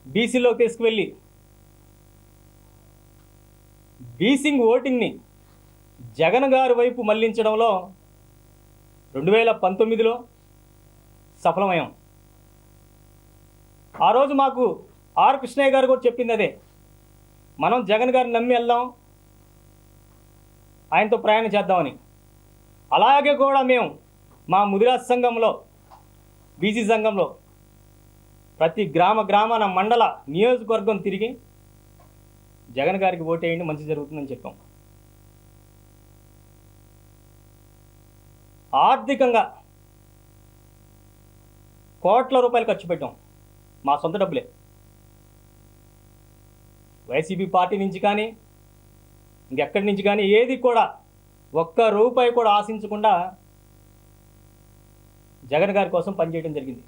బీసీలోకి తీసుకువెళ్ళి బీసింగ్ ఓటింగ్ని జగన్ గారి వైపు మళ్లించడంలో 2019లో సఫలమయ్యాం. ఆ రోజు మాకు ఆర్ కృష్ణయ్య గారు కూడా చెప్పింది అదే, మనం జగన్ గారిని నమ్మి వెళ్దాం, ఆయనతో ప్రయాణం చేద్దామని. అలాగే కూడా మేము మా ముదిరాజ్ సంఘంలో, బీసీ సంఘంలో ప్రతి గ్రామాన మండల నియోజకవర్గం తిరిగి జగన్ గారికి ఓటేయండి, మంచి జరుగుతుందని చెప్పాం. ఆర్థికంగా కోట్ల రూపాయలు ఖర్చు పెట్టాం, మా సొంత డబ్బులే. వైసీపీ పార్టీ నుంచి కానీ ఇంకెక్కడి నుంచి కానీ ఏది కూడా ఒక్క రూపాయి కూడా ఆశించకుండా జగన్ గారి కోసం పనిచేయడం జరిగింది.